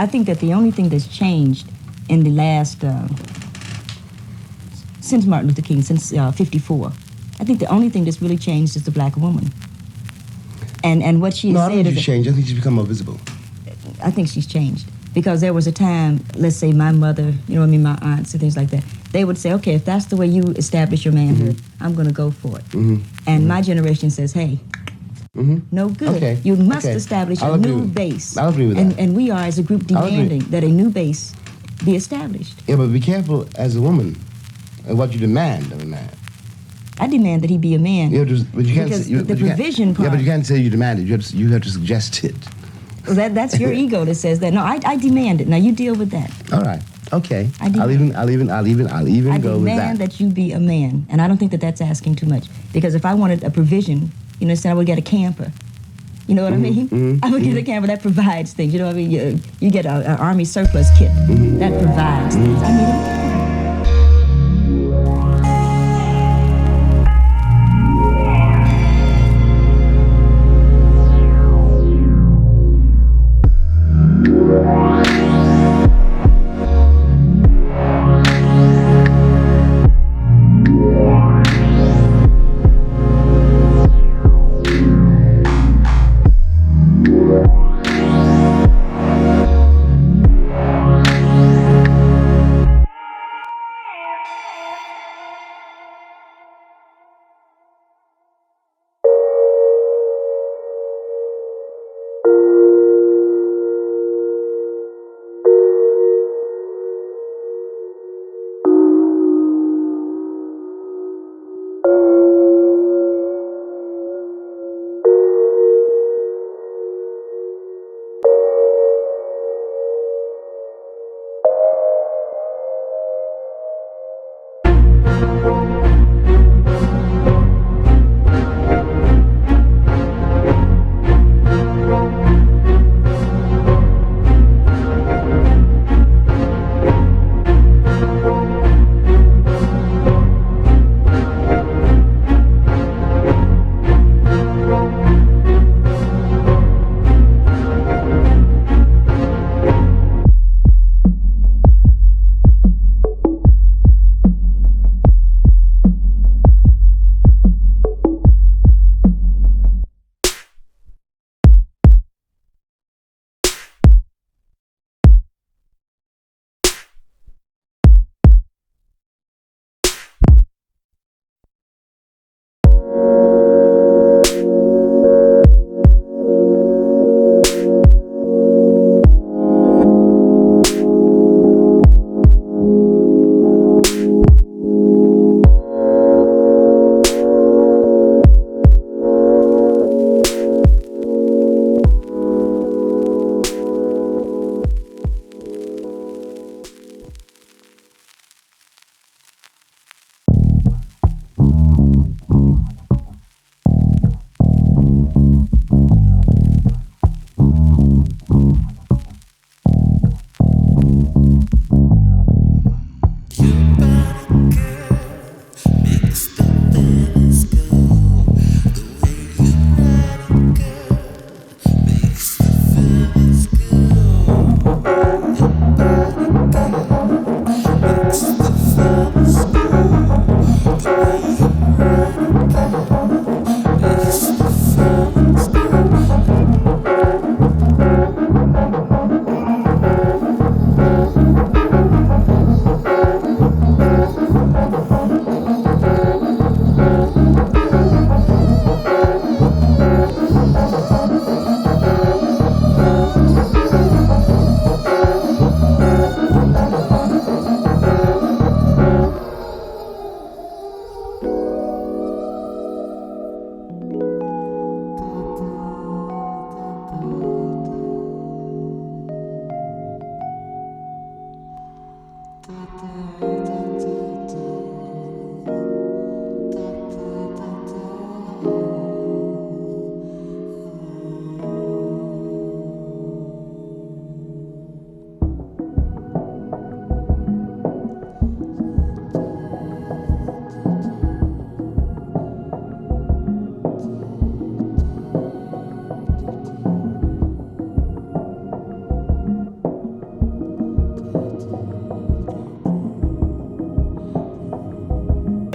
I think that the only thing that's changed in the last, since Martin Luther King, since 54, I think the only thing that's really changed is the black woman. And what she has No, said... I don't think she's changed. I think she's become more visible. I think she's changed. Because there was a time, let's say my mother, you know what I mean, my aunts and things like that, they would say, okay, if that's the way you establish your manhood, I'm going to go for it. And my generation says, hey, no good. Okay. You must establish a new base. I'll agree with that. And we are, as a group, demanding that a new base be established. Yeah, but be careful as a woman of what you demand of a man. I demand that he be a man. Yeah, but you can't because say, the provision part... Yeah, but you can't say you demand it. You have to suggest it. Well, that's your ego that says that. No, I demand it. Now you deal with that. All right. Okay. I'll even go with that. I demand that you be a man, and I don't think that that's asking too much. Because if I wanted a provision, you know, I would get a camper. You know what I mean? I would get a camper that provides things. You know what I mean? You get an Army surplus kit that provides things. I mean.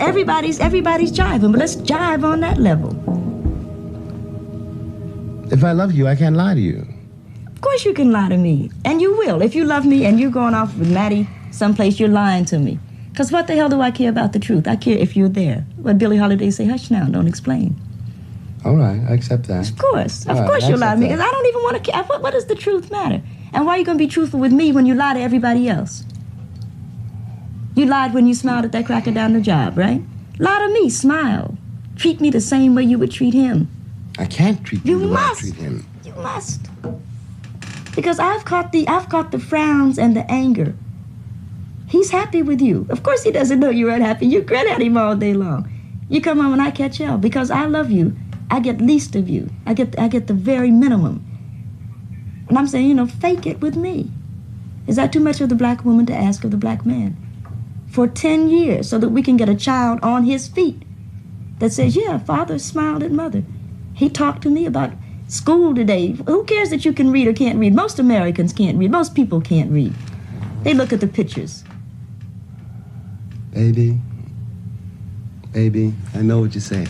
everybody's jiving, but let's jive on that level. If I love you, I can't lie to you. Of course you can lie to me, and you will. If you love me and you're going off with Maddie someplace, you're lying to me. Because what the hell do I care about the truth? I care if you're there. What Billie Holiday say, hush now, don't explain. All right, I accept that. Of course you'll lie to me, because I don't even want to care. What does the truth matter? And why are you going to be truthful with me when you lie to everybody else? You lied when you smiled at that cracker down the job, right? Lie to me, smile. Treat me the same way you would treat him. I can't treat you the way I treat him. You must. Because I've caught the frowns and the anger. He's happy with you. Of course he doesn't know you're unhappy. You grin at him all day long. You come home and I catch hell. Because I love you, I get least of you. I get the very minimum. And I'm saying, fake it with me. Is that too much of the black woman to ask of the black man? For 10 years, so that we can get a child on his feet that says, yeah, father smiled at mother. He talked to me about school today. Who cares that you can read or can't read? Most Americans can't read. Most people can't read. They look at the pictures. Baby, I know what you're saying.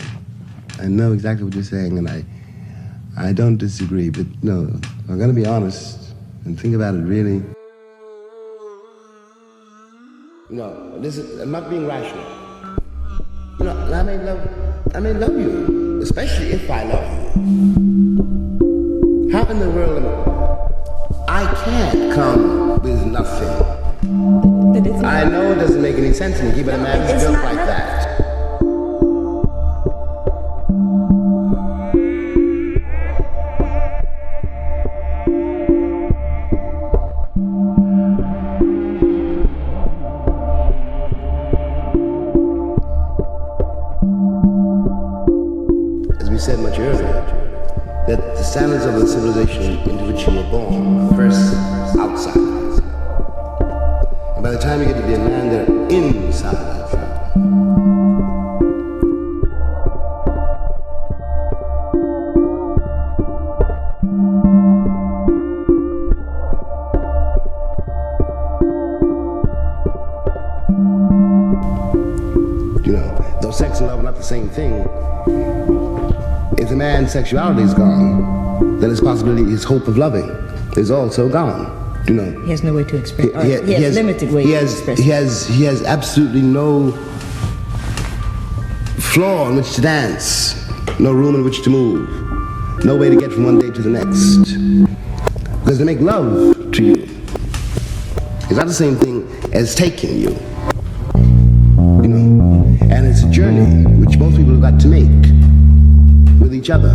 I know exactly what you're saying, and I don't disagree. But no, I'm gonna be honest and think about it really. I'm not being rational. I may love you, especially if I love you. How in the world I can't come with nothing? I know it doesn't make any sense to me, but a man is built like that. As we said much earlier, that the standards of the civilization into which you were born are first outside. By the time you get to be a man, they're inside that family. Though sex and love are not the same thing, if the man's sexuality is gone, then his possibility, his hope of loving is also gone. He has no way to express. He has limited way to express. He has absolutely no floor on which to dance, no room in which to move, no way to get from one day to the next. Because to make love to you is not the same thing as taking you. And it's a journey which most people have got to make with each other.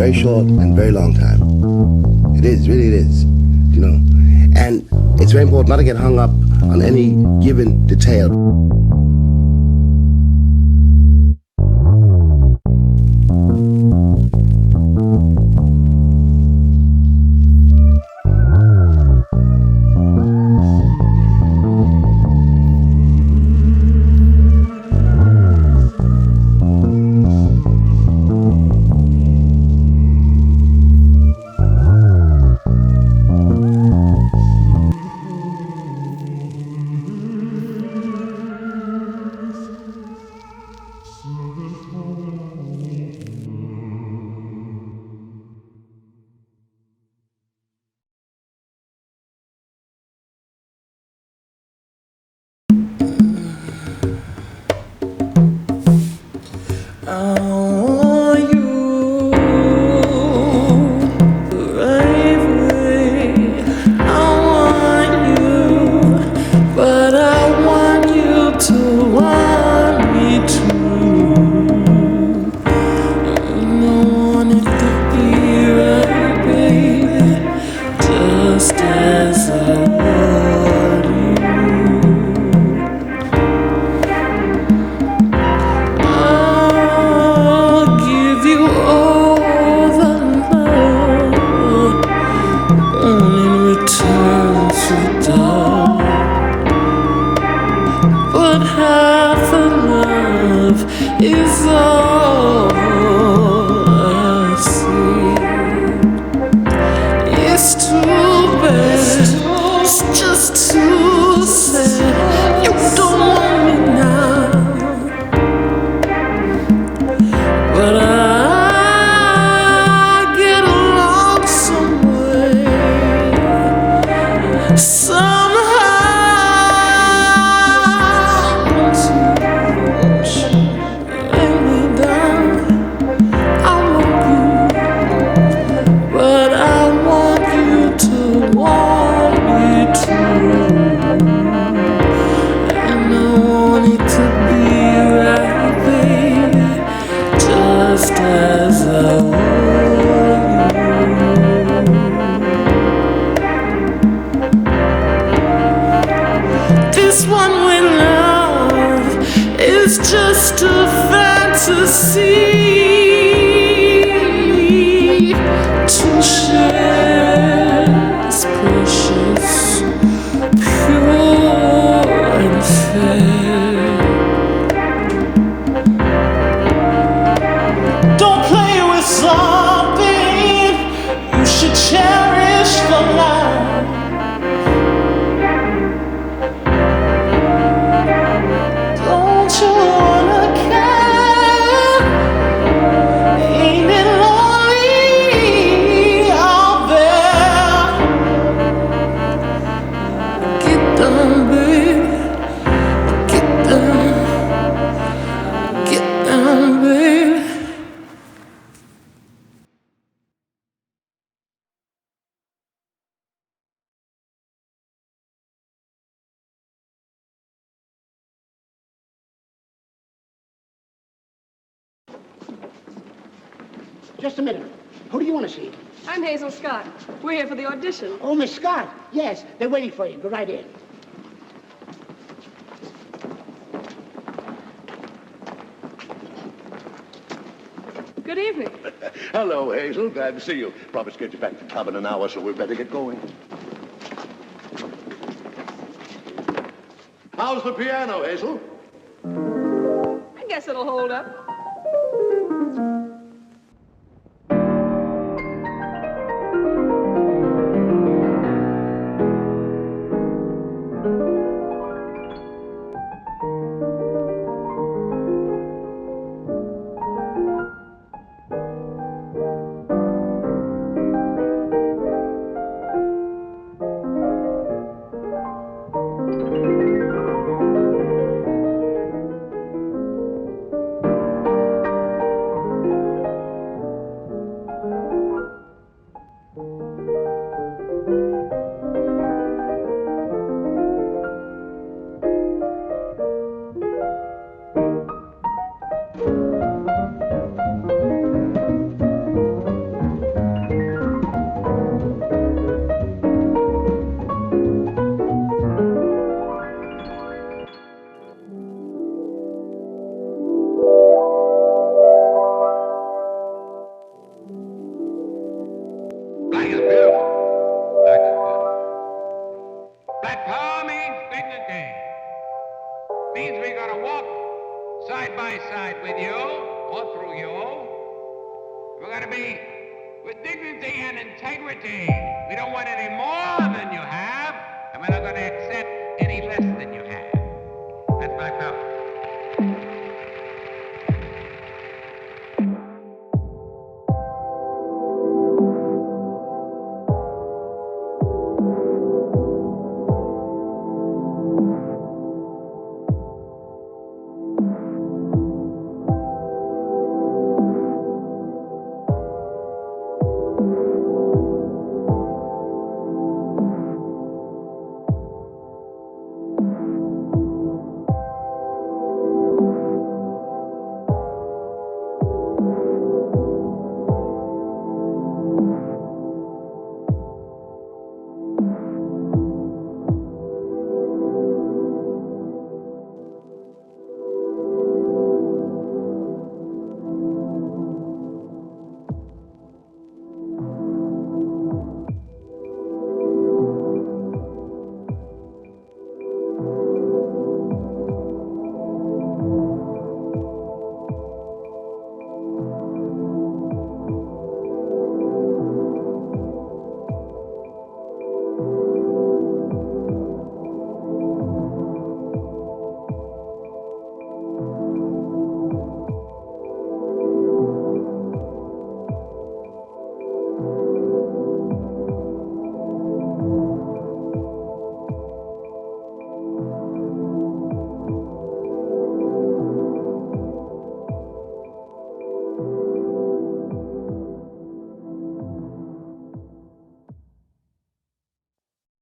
very short and very long time. It is, really it is, you know. And it's very important not to get hung up on any given detail. Just a minute. Who do you want to see? I'm Hazel Scott. We're here for the audition. Oh, Miss Scott. Yes, they're waiting for you. Go right in. Good evening. Hello, Hazel. Glad to see you. Promised to get you back to club in an hour, so we better get going. How's the piano, Hazel? I guess it'll hold up. That power means dignity. Means we gotta walk side by side with you, or through you. We're gonna be with dignity and integrity. We don't want any more than you have, and we're not gonna